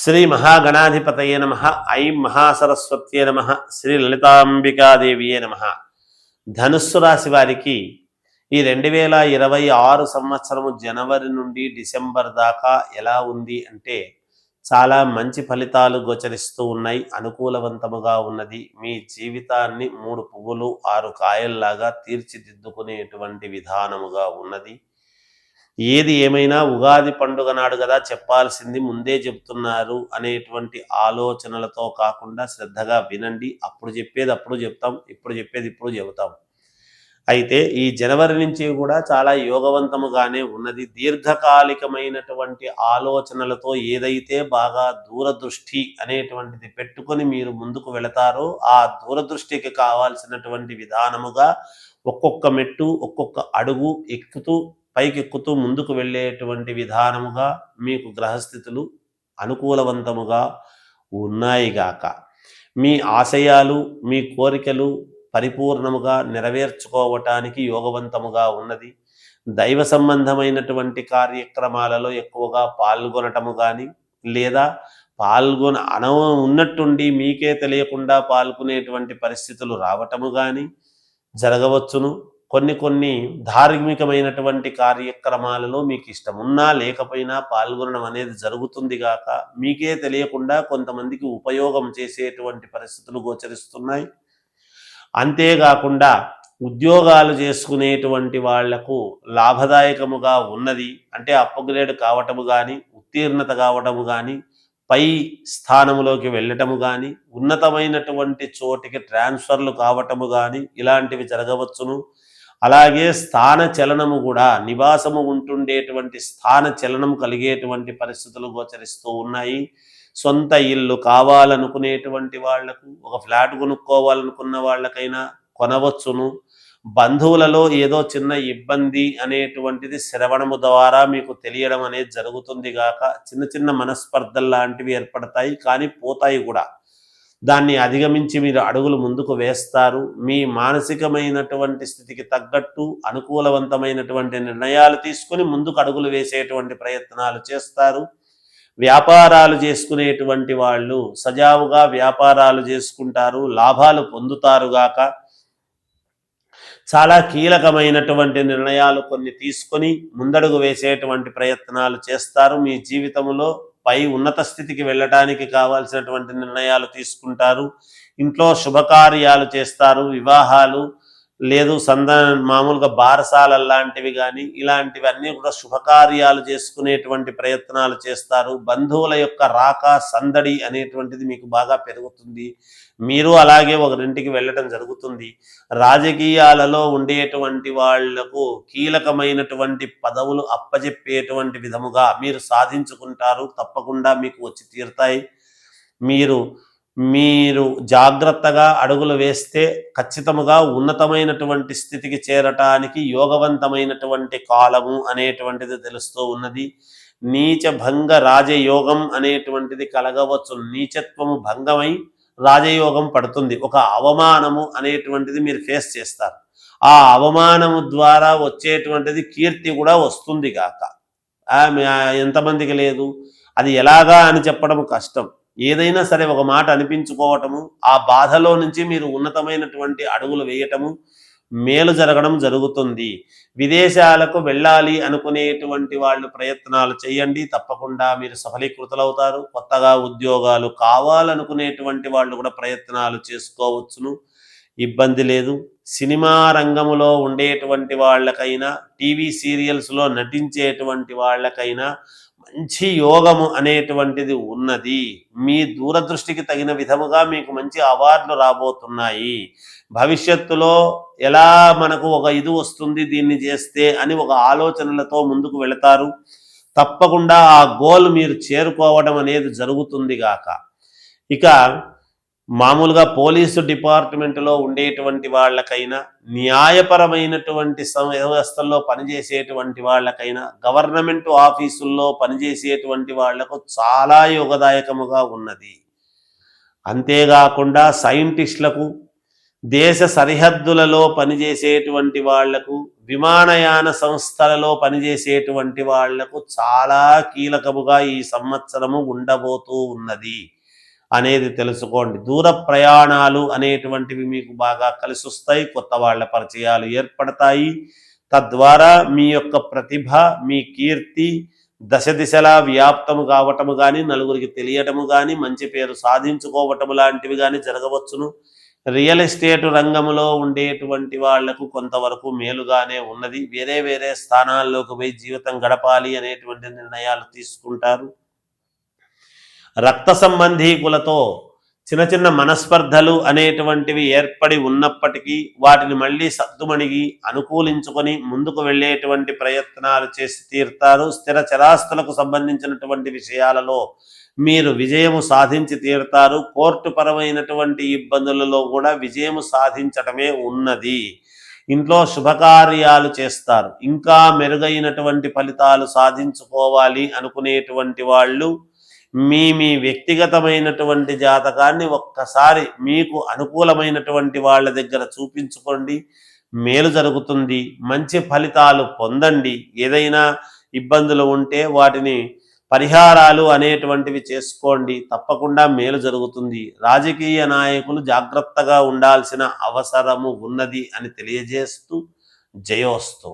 శ్రీ మహాగణాధిపతయే నమ. ఐం మహాసరస్వత్యే నమ. శ్రీ లలితాంబికాదేవియే నమ. ధనుస్సు రాశి వారికి ఈ 2026 సంవత్సరము జనవరి నుండి డిసెంబర్ దాకా ఎలా ఉంది అంటే చాలా మంచి ఫలితాలు గోచరిస్తూ ఉన్నాయి. అనుకూలవంతముగా ఉన్నది. మీ జీవితాన్ని 3 పువ్వులు 6 కాయల్లాగా తీర్చిదిద్దుకునేటువంటి విధానముగా ఉన్నది. ఏది ఏమైనా ఉగాది పండుగ నాడు కదా చెప్పాల్సింది, ముందే చెప్తున్నారు అనేటువంటి ఆలోచనలతో కాకుండా శ్రద్ధగా వినండి. అప్పుడు చెప్పేది అప్పుడు చెప్తాం, ఇప్పుడు చెప్పేది ఇప్పుడు చెబుతాం. అయితే ఈ జనవరి నుంచి కూడా చాలా యోగవంతముగానే ఉన్నది. దీర్ఘకాలికమైనటువంటి ఆలోచనలతో ఏదైతే బాగా దూరదృష్టి అనేటువంటిది పెట్టుకొని మీరు ముందుకు వెళతారో ఆ దూరదృష్టికి కావాల్సినటువంటి విధానముగా ఒక్కొక్క మెట్టు ఒక్కొక్క అడుగు ఎక్కుతూ పైకెక్కుతూ ముందుకు వెళ్ళేటువంటి విధానముగా మీకు గ్రహస్థితులు అనుకూలవంతముగా ఉన్నాయిగాక. మీ ఆశయాలు మీ కోరికలు పరిపూర్ణముగా నెరవేర్చుకోవటానికి యోగవంతముగా ఉన్నది. దైవ సంబంధమైనటువంటి కార్యక్రమాలలో ఎక్కువగా పాల్గొనటము కానీ లేదా ఉన్నట్టుండి మీకే తెలియకుండా పాల్గొనేటువంటి పరిస్థితులు రావటము కానీ జరగవచ్చును. కొన్ని ధార్మికమైనటువంటి కార్యక్రమాలలో మీకు ఇష్టం ఉన్నా లేకపోయినా పాల్గొనడం అనేది జరుగుతుంది గాక మీకే తెలియకుండా కొంతమందికి ఉపయోగం చేసేటువంటి పరిస్థితులు గోచరిస్తున్నాయి. అంతేకాకుండా ఉద్యోగాలు చేసుకునేటువంటి వాళ్లకు లాభదాయకముగా ఉన్నది. అంటే అప్గ్రేడ్ కావటము కానీ ఉత్తీర్ణత కావటము కానీ పై స్థానములోకి వెళ్ళటము కానీ ఉన్నతమైనటువంటి చోటికి ట్రాన్స్ఫర్లు కావటము కానీ ఇలాంటివి జరగవచ్చును. అలాగే స్థాన చలనము కూడా నివాసము ఉంటుండేటువంటి స్థాన చలనం కలిగేటువంటి పరిస్థితులు గోచరిస్తూ ఉన్నాయి. సొంత ఇల్లు కావాలనుకునేటువంటి వాళ్లకు, ఒక ఫ్లాట్ కొనుక్కోవాలనుకున్న వాళ్ళకైనా కొనవచ్చును. బంధువులలో ఏదో చిన్న ఇబ్బంది అనేటువంటిది శ్రవణము ద్వారా మీకు తెలియడం అనేది జరుగుతుంది గాక చిన్న చిన్న మనస్పర్ధలు లాంటివి ఏర్పడతాయి, కానీ పోతాయి కూడా. దాన్ని అధిగమించి మీరు అడుగులు ముందుకు వేస్తారు. మీ మానసికమైనటువంటి స్థితికి తగ్గట్టు అనుకూలవంతమైనటువంటి నిర్ణయాలు తీసుకొని ముందుకు అడుగులు వేసేటువంటి ప్రయత్నాలు చేస్తారు. వ్యాపారాలు చేసుకునేటువంటి వాళ్ళు సజావుగా వ్యాపారాలు చేసుకుంటారు, లాభాలు పొందుతారుగాక. చాలా కీలకమైనటువంటి నిర్ణయాలు కొన్ని తీసుకొని ముందడుగు వేసేటువంటి ప్రయత్నాలు చేస్తారు. మీ జీవితంలో పై ఉన్నత స్థితికి వెళ్ళటానికి కావాల్సినటువంటి నిర్ణయాలు తీసుకుంటారు. ఇంట్లో శుభకార్యాలు చేస్తారు. వివాహాలు లేదు మామూలుగా బారసాల లాంటివి కానీ ఇలాంటివన్నీ కూడా శుభకార్యాలు చేసుకునేటువంటి ప్రయత్నాలు చేస్తారు. బంధువుల యొక్క రాక సందడి అనేటువంటిది మీకు బాగా పెరుగుతుంది. మీరు అలాగే ఒకరింటికి వెళ్ళటం జరుగుతుంది. రాజకీయాలలో ఉండేటువంటి వాళ్లకు కీలకమైనటువంటి పదవులు అప్పజెప్పేటువంటి విధముగా మీరు సాధించుకుంటారు. తప్పకుండా మీకు వచ్చి తీరుతాయి. మీరు జాగ్రత్తగా అడుగులు వేస్తే ఖచ్చితముగా ఉన్నతమైనటువంటి స్థితికి చేరటానికి యోగవంతమైనటువంటి కాలము అనేటువంటిది తెలుస్తూ ఉన్నది. నీచ భంగ రాజయోగం అనేటువంటిది కలగవచ్చు. నీచత్వము భంగమై రాజయోగం పడుతుంది. ఒక అవమానము అనేటువంటిది మీరు ఫేస్ చేస్తారు. ఆ అవమానము ద్వారా వచ్చేటువంటిది కీర్తి కూడా వస్తుంది గాక. ఎంతమందికి లేదు? అది ఎలాగా అని చెప్పడం కష్టం. ఏదైనా సరే ఒక మాట అనిపించుకోవటము, ఆ బాధలో నుంచి మీరు ఉన్నతమైనటువంటి అడుగులు వేయటము, మేలు జరగడం జరుగుతుంది. విదేశాలకు వెళ్ళాలి అనుకునేటువంటి వాళ్ళు ప్రయత్నాలు చేయండి. తప్పకుండా మీరు సఫలీకృతులవుతారు. కొత్తగా ఉద్యోగాలు కావాలనుకునేటువంటి వాళ్ళు కూడా ప్రయత్నాలు చేసుకోవచ్చును, ఇబ్బంది లేదు. సినిమా రంగములో ఉండేటువంటి వాళ్ళకైనా టీవీ సీరియల్స్లో నటించేటువంటి వాళ్ళకైనా మంచి యోగము అనేటువంటిది ఉన్నది. మీ దూరదృష్టికి తగిన విధముగా మీకు మంచి అవార్డులు రాబోతున్నాయి. భవిష్యత్తులో ఎలా మనకు ఒక ఇది వస్తుంది దీన్ని చేస్తే అని ఒక ఆలోచనలతో ముందుకు వెళతారు. తప్పకుండా ఆ గోల్ మీరు చేరుకోవడం అనేది జరుగుతుంది గాక. ఇక మామూలుగా పోలీసు డిపార్ట్మెంట్లో ఉండేటువంటి వాళ్ళకైనా, న్యాయపరమైనటువంటి వ్యవస్థల్లో పనిచేసేటువంటి వాళ్ళకైనా, గవర్నమెంట్ ఆఫీసుల్లో పనిచేసేటువంటి వాళ్లకు చాలా యోగదాయకముగా ఉన్నది. అంతేకాకుండా సైంటిస్టులకు, దేశ సరిహద్దులలో పనిచేసేటువంటి వాళ్లకు, విమానయాన సంస్థలలో పనిచేసేటువంటి వాళ్లకు చాలా కీలకముగా ఈ సంవత్సరము ఉండబోతూ ఉన్నది అనేది తెలుసుకోండి. దూర ప్రయాణాలు అనేటువంటివి మీకు బాగా కలిసి వస్తాయి. కొత్త వాళ్ళ పరిచయాలు ఏర్పడతాయి. తద్వారా మీ యొక్క ప్రతిభ, మీ కీర్తి దశ దిశలా వ్యాప్తము కావటము కానీ, నలుగురికి తెలియటము కానీ, మంచి పేరు సాధించుకోవటము లాంటివి కానీ జరగవచ్చును. రియల్ ఎస్టేట్ రంగంలో ఉండేటువంటి వాళ్లకు కొంతవరకు మేలుగానే ఉన్నది. వేరే వేరే స్థానాల్లోకి పోయి జీవితం గడపాలి అనేటువంటి నిర్ణయాలు తీసుకుంటారు. రక్త సంబంధీకులతో చిన్న చిన్న మనస్పర్ధలు అనేటువంటివి ఏర్పడి ఉన్నప్పటికీ వాటిని మళ్ళీ సద్దుమణిగి అనుకూలించుకొని ముందుకు వెళ్ళేటువంటి ప్రయత్నాలు చేసి తీరుతారు. స్థిర చరాస్తులకు సంబంధించినటువంటి విషయాలలో మీరు విజయము సాధించి తీరుతారు. కోర్టు పరమైనటువంటి ఇబ్బందులలో కూడా విజయము సాధించటమే ఉన్నది. ఇంట్లో శుభకార్యాలు చేస్తారు. ఇంకా మెరుగైనటువంటి ఫలితాలు సాధించుకోవాలి అనుకునేటువంటి వాళ్ళు మీ వ్యక్తిగతమైనటువంటి జాతకాన్ని ఒక్కసారి మీకు అనుకూలమైనటువంటి వాళ్ళ దగ్గర చూపించుకోండి. మేలు జరుగుతుంది. మంచి ఫలితాలు పొందండి. ఏదైనా ఇబ్బందులు ఉంటే వాటిని పరిహారాలు అనేటువంటివి చేసుకోండి. తప్పకుండా మేలు జరుగుతుంది. రాజకీయ నాయకులు జాగ్రత్తగా ఉండాల్సిన అవసరము ఉన్నది అని తెలియజేస్తూ జయోస్తు.